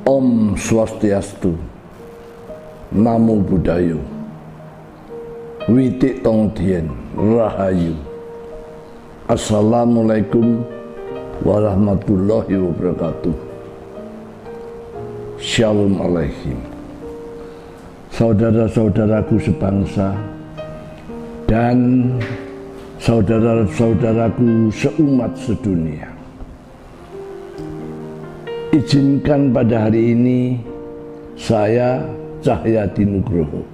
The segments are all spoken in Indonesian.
Om Swastiastu, Namo Buddhaya, Witik Tong Dien, Rahayu. Assalamualaikum warahmatullahi wabarakatuh. Shalom Alaikum. Saudara-saudaraku sebangsa dan saudara-saudaraku seumat sedunia, izinkan pada hari ini saya Cahyadi Nugroho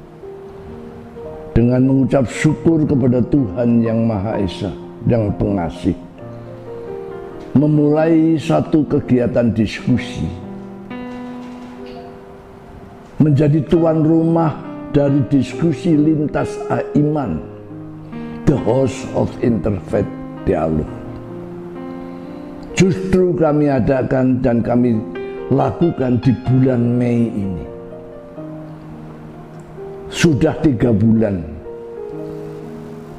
dengan mengucap syukur kepada Tuhan Yang Maha Esa, Yang Pengasih, memulai satu kegiatan diskusi, menjadi tuan rumah dari diskusi lintas iman, the host of Interfaith Dialogue. Justru kami adakan dan kami lakukan di bulan Mei ini. Sudah 3 bulan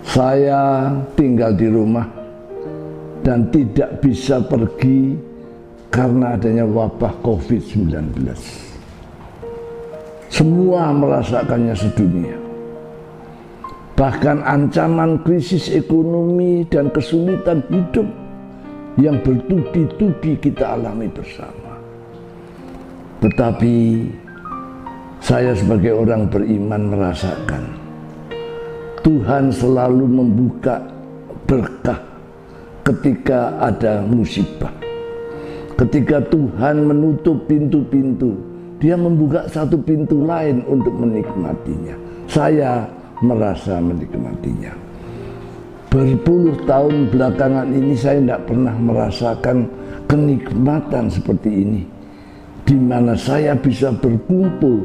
saya tinggal di rumah dan tidak bisa pergi karena adanya wabah COVID-19. Semua merasakannya sedunia. Bahkan ancaman krisis ekonomi dan kesulitan hidup yang bertubi-tubi kita alami bersama. Tetapi saya sebagai orang beriman merasakan Tuhan selalu membuka berkah ketika ada musibah. Ketika Tuhan menutup pintu-pintu, Dia membuka satu pintu lain untuk menikmatinya. Saya merasa menikmatinya. Berpuluh tahun belakangan ini saya tidak pernah merasakan kenikmatan seperti ini, di mana saya bisa berkumpul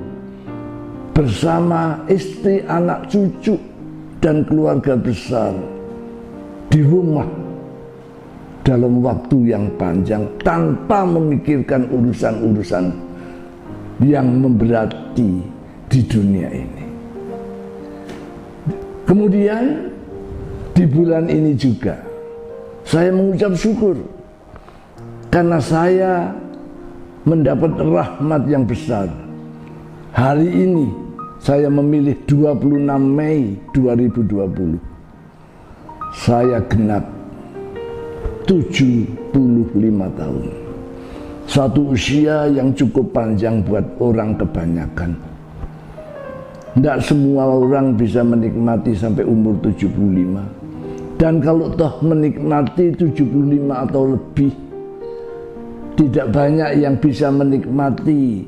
bersama istri, anak, cucu, dan keluarga besar di rumah dalam waktu yang panjang tanpa memikirkan urusan-urusan yang memberati di dunia ini. Kemudian di bulan ini juga saya mengucap syukur karena saya mendapat rahmat yang besar. Hari ini saya memilih 26 Mei 2020. Saya genap 75 tahun. Satu usia yang cukup panjang buat orang kebanyakan. Tidak semua orang bisa menikmati sampai umur 75. Dan kalau toh menikmati 75 atau lebih, tidak banyak yang bisa menikmati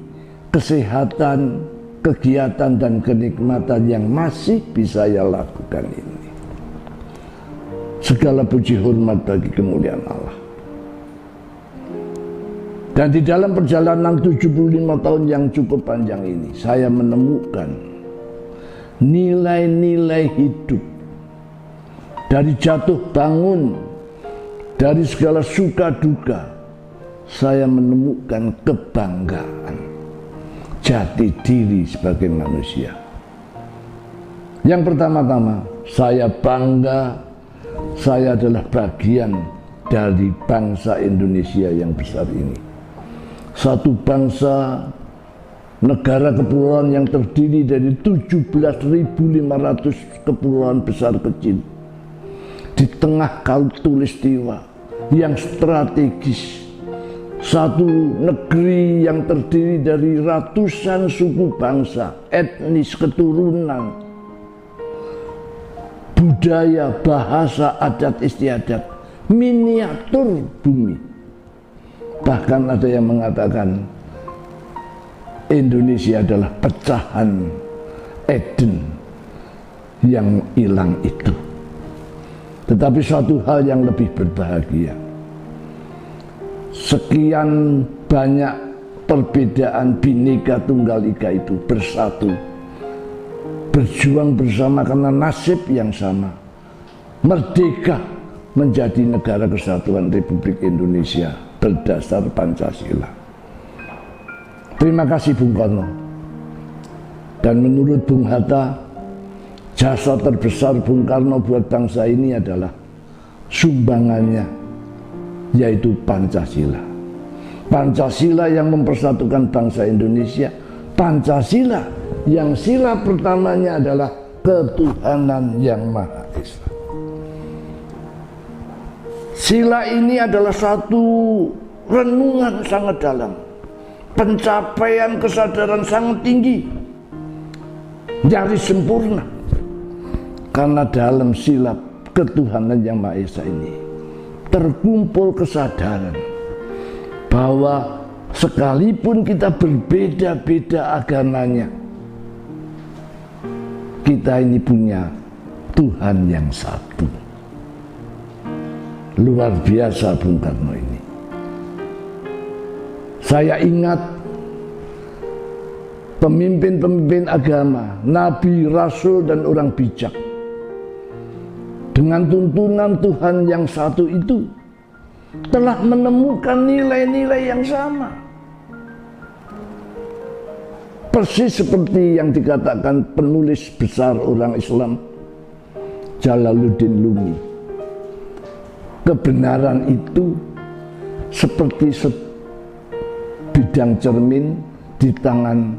kesehatan, kegiatan dan kenikmatan yang masih bisa saya lakukan ini. Segala puji hormat bagi kemuliaan Allah. Dan di dalam perjalanan 75 tahun yang cukup panjang ini, saya menemukan nilai-nilai hidup. Dari jatuh bangun, dari segala suka duka, saya menemukan kebanggaan jati diri sebagai manusia. Yang pertama-tama, saya bangga saya adalah bagian dari bangsa Indonesia yang besar ini. Satu bangsa, negara kepulauan yang terdiri dari 17.500 kepulauan besar kecil di tengah khatulistiwa yang strategis. Satu negeri yang terdiri dari ratusan suku bangsa, etnis, keturunan, budaya, bahasa, adat istiadat, miniatur bumi. Bahkan ada yang mengatakan Indonesia adalah pecahan Eden yang hilang itu. Tetapi suatu hal yang lebih berbahagia, sekian banyak perbedaan Bhinneka Tunggal Ika itu bersatu, berjuang bersama karena nasib yang sama, merdeka menjadi negara kesatuan Republik Indonesia berdasar Pancasila. Terima kasih Bung Karno. Dan menurut Bung Hatta, jasa terbesar Bung Karno buat bangsa ini adalah sumbangannya, yaitu Pancasila. Pancasila yang mempersatukan bangsa Indonesia, Pancasila yang sila pertamanya adalah ketuhanan yang Maha Esa. Sila ini adalah satu renungan sangat dalam, pencapaian kesadaran sangat tinggi, nyaris sempurna. Karena dalam sila ketuhanan yang Maha Esa ini terkumpul kesadaran bahwa sekalipun kita berbeda-beda agamanya, kita ini punya Tuhan yang satu. Luar biasa Bung Karno ini. Saya ingat pemimpin-pemimpin agama, nabi, rasul, dan orang bijak, dengan tuntunan Tuhan yang satu itu telah menemukan nilai-nilai yang sama. Persis seperti yang dikatakan penulis besar orang Islam Jalaluddin Rumi. Kebenaran itu seperti sebidang cermin di tangan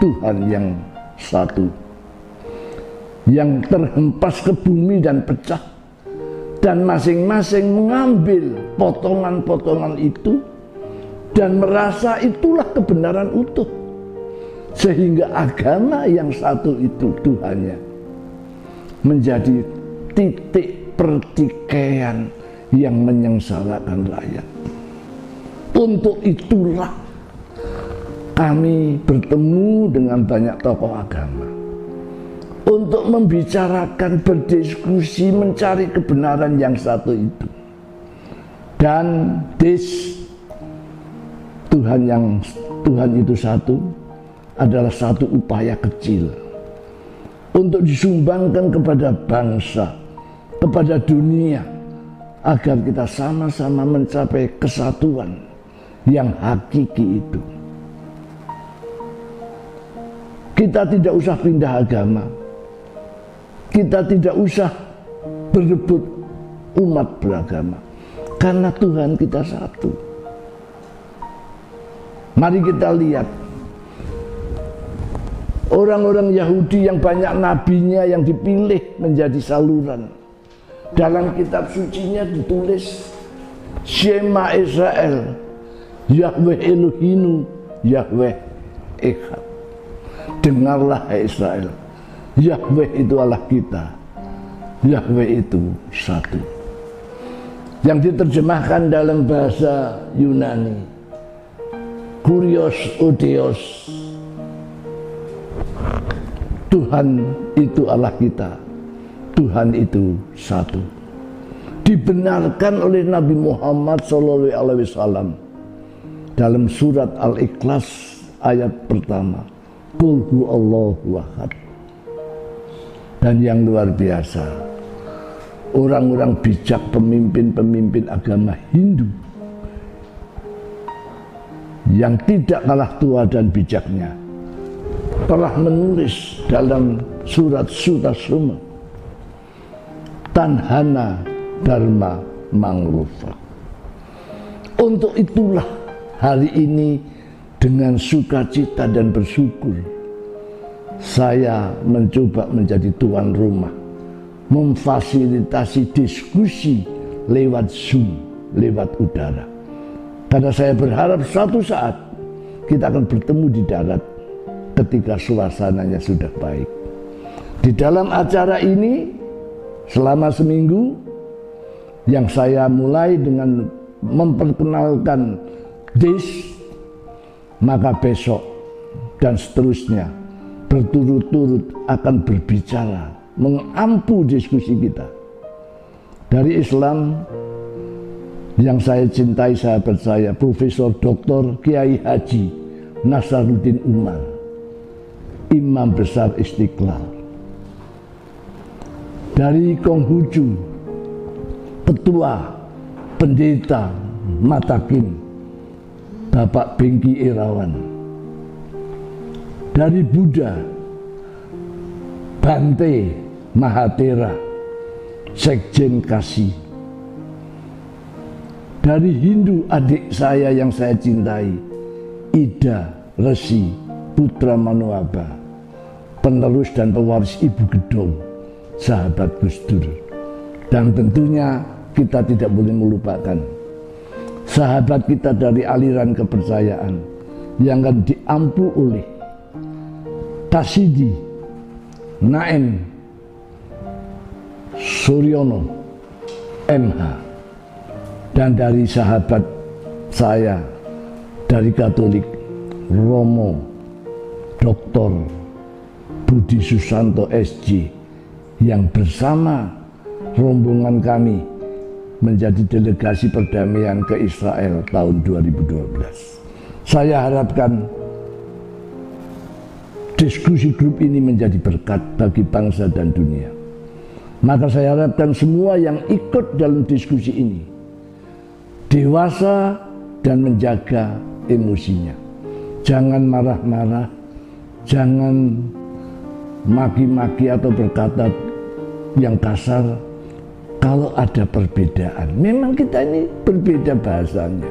Tuhan yang satu, yang terhempas ke bumi dan pecah, dan masing-masing mengambil potongan-potongan itu dan merasa itulah kebenaran utuh, sehingga agama yang satu itu Tuhannya menjadi titik pertikaian yang menyengsarakan rakyat. Untuk itulah kami bertemu dengan banyak tokoh agama untuk membicarakan, berdiskusi, mencari kebenaran yang satu itu. Dan Tuhan itu satu adalah satu upaya kecil untuk disumbangkan kepada bangsa, kepada dunia, agar kita sama-sama mencapai kesatuan yang hakiki itu. Kita tidak usah pindah agama, kita tidak usah berebut umat beragama, karena Tuhan kita satu. Mari kita lihat orang-orang Yahudi yang banyak nabinya yang dipilih menjadi saluran. Dalam kitab sucinya ditulis Shema Israel, Yahweh Elohinu, Yahweh Echad. Dengarlah hai Israel, Yahweh itu Allah kita, Yahweh itu satu. Yang diterjemahkan dalam bahasa Yunani, Kurios Odeos, Tuhan itu Allah kita, Tuhan itu satu. Dibenarkan oleh Nabi Muhammad SAW dalam surat Al-Ikhlas ayat pertama, Qul huwallahu ahad. Dan yang luar biasa, orang-orang bijak, pemimpin-pemimpin agama Hindu yang tidak kalah tua dan bijaknya telah menulis dalam surat Sutasoma, Tanhana Dharma Mangrufa. Untuk itulah hari ini dengan sukacita dan bersyukur saya mencoba menjadi tuan rumah, memfasilitasi diskusi lewat Zoom, lewat udara. Karena saya berharap suatu saat kita akan bertemu di darat ketika suasananya sudah baik. Di dalam acara ini selama seminggu yang saya mulai dengan memperkenalkan maka besok dan seterusnya berturut-turut akan berbicara, mengampu diskusi kita. Dari Islam yang saya cintai, sahabat saya, Profesor Dr. Kiai Haji Nasaruddin Umar, Imam Besar Istiqlal. Dari Konghucu, Ketua Pendeta Matakin, Bapak Bengki Irawan. Dari Buddha, Bante Mahatera, Sekjen Kasih. dari Hindu adik saya yang saya cintai, Ida Resi Putra Manuaba, penerus dan pewaris Ibu Gedong, sahabat Gus Dur. Dan tentunya kita tidak boleh melupakan sahabat kita dari aliran kepercayaan yang akan diampu oleh Tasidi Naem Suryono MH, dan dari sahabat saya dari Katolik Romo Dr. Budi Susanto SJ, yang bersama rombongan kami menjadi delegasi perdamaian ke Israel tahun 2012. Saya harapkan diskusi grup ini menjadi berkat bagi bangsa dan dunia. Maka saya harapkan semua yang ikut dalam diskusi ini dewasa dan menjaga emosinya. Jangan marah-marah, jangan maki-maki atau berkata yang kasar. Kalau ada perbedaan, memang kita ini berbeda bahasanya.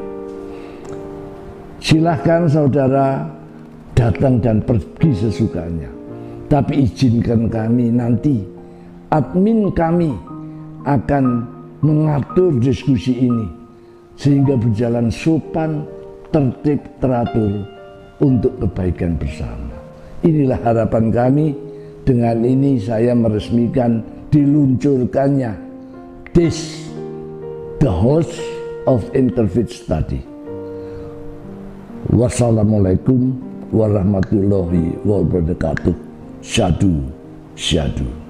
Silahkan saudara datang dan pergi sesukanya, tapi izinkan kami nanti, admin kami akan mengatur diskusi ini sehingga berjalan sopan, tertib, teratur untuk kebaikan bersama. Inilah harapan kami. Dengan ini saya meresmikan diluncurkannya the host of Interfaith Study. Wassalamualaikum warahmatullahi wabarakatuh. Syadu, syadu.